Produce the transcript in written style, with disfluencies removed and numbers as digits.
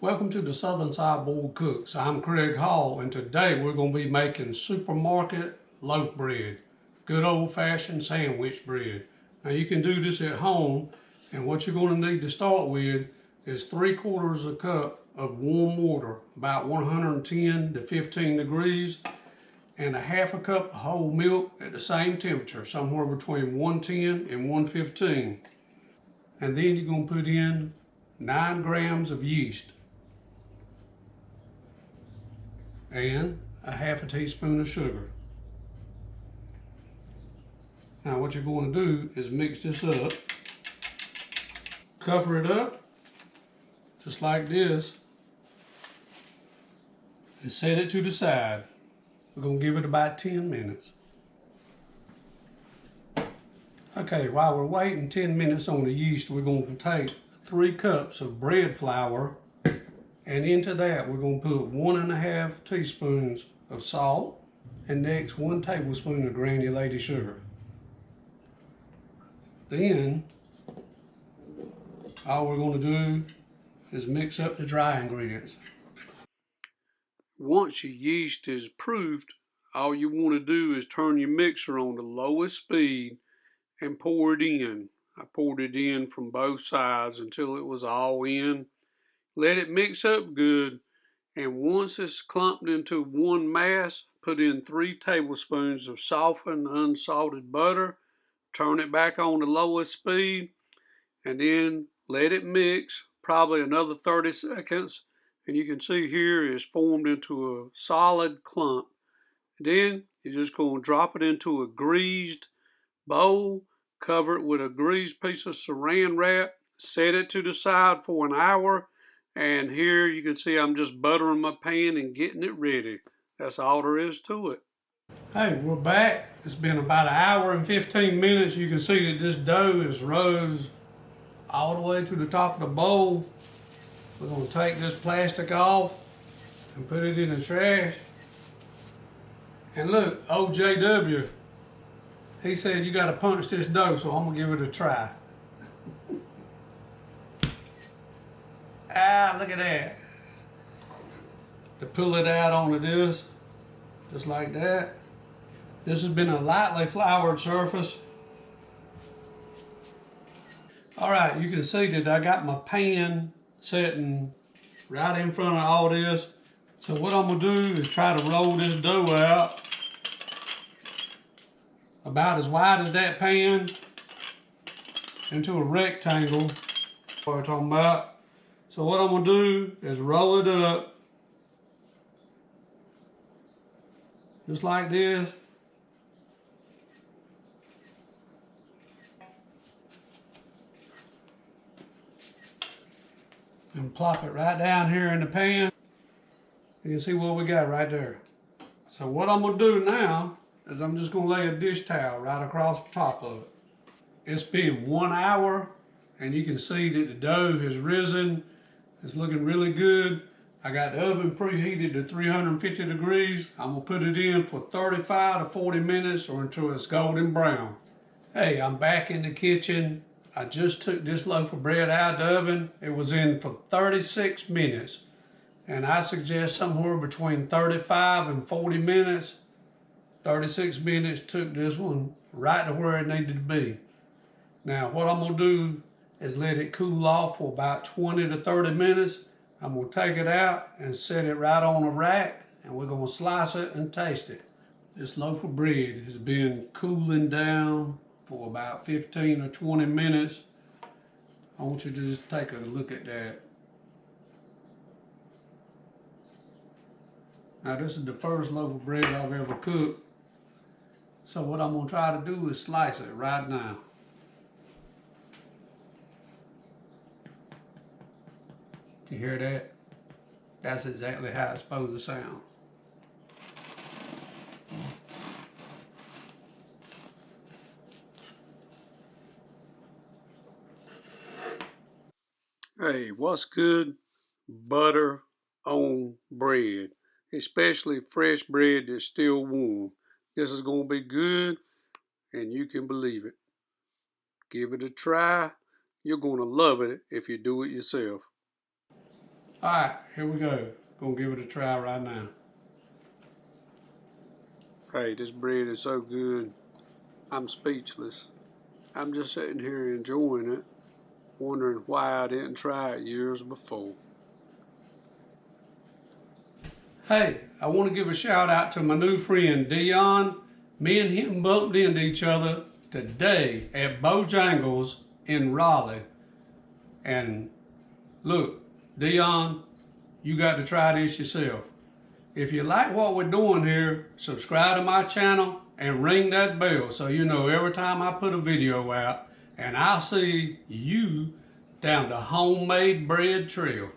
Welcome to the Southern Cyborg Cooks. I'm Craig Hall, and today we're going to be making supermarket loaf bread. Good old-fashioned sandwich bread. Now you can do this at home, and what you're going to need to start with is 3/4 cup of warm water, about 110 to 15 degrees, and 1/2 cup of whole milk at the same temperature, somewhere between 110 and 115. And then you're going to put in 9 grams of yeast and 1/2 teaspoon of sugar. Now what you're going to do is mix this up, cover it up just like this, and set it to the side. We're going to give it about 10 minutes. Okay, while we're waiting 10 minutes on the yeast, we're going to take 3 cups of bread flour, and into that we're going to put 1.5 teaspoons of salt, and next 1 tablespoon of granulated sugar. Then all we're going to do is mix up the dry ingredients. Once your yeast is proofed, all you want to do is turn your mixer on the lowest speed and pour it in. I poured it in from both sides until it was all in. Let it mix up good, and once it's clumped into one mass, put in 3 tablespoons of softened unsalted butter. Turn it back on the lowest speed, and then let it mix probably another 30 seconds, and you can see here it's formed into a solid clump. Then you're just going to drop it into a greased bowl, cover it with a greased piece of saran wrap, set it to the side for an hour, and here you can see I'm just buttering my pan and getting it ready. That's all there is to it. Hey, we're back. It's been about 1 hour and 15 minutes. You can see that this dough is rose all the way to the top of the bowl. We're going to take this plastic off and put it in the trash. And look, OJW, he said you got to punch this dough, so I'm going to give it a try. Ah, look at that. To pull it out onto this, just like that. This has been a lightly floured surface. All right, you can see that I got my pan sitting right in front of all this. So what I'm gonna do is try to roll this dough out about as wide as that pan into a rectangle. What we're talking about. So what I'm gonna do is roll it up just like this. And plop it right down here in the pan. You can see what we got right there. So what I'm gonna do now is I'm just gonna lay a dish towel right across the top of it. It's been 1 hour, and you can see that the dough has risen. It's looking really good. I got the oven preheated to 350 degrees. I'm gonna put it in for 35 to 40 minutes or until it's golden brown. Hey, I'm back in the kitchen. I just took this loaf of bread out of the oven. It was in for 36 minutes. And I suggest somewhere between 35 and 40 minutes. 36 minutes took this one right to where it needed to be. Now what I'm gonna do is let it cool off for about 20 to 30 minutes. I'm gonna take it out and set it right on a rack, and we're gonna slice it and taste it. This loaf of bread has been cooling down for about 15 or 20 minutes. I want you to just take a look at that. Now this is the first loaf of bread I've ever cooked. So what I'm gonna try to do is slice it right now. You hear that? That's exactly how it's supposed to sound. Hey, what's good? Butter on bread, especially fresh bread that's still warm. This is gonna be good, and you can believe it. Give it a try. You're gonna love it if you do it yourself. Alright, here we go. Gonna give it a try right now. Hey, this bread is so good. I'm speechless. I'm just sitting here enjoying it, wondering why I didn't try it years before. Hey, I want to give a shout out to my new friend Dion. Me and him bumped into each other today at Bojangles in Raleigh. And look, Dion, you got to try this yourself. If you like what we're doing here, subscribe to my channel and ring that bell so you know every time I put a video out, and I'll see you down the homemade bread trail.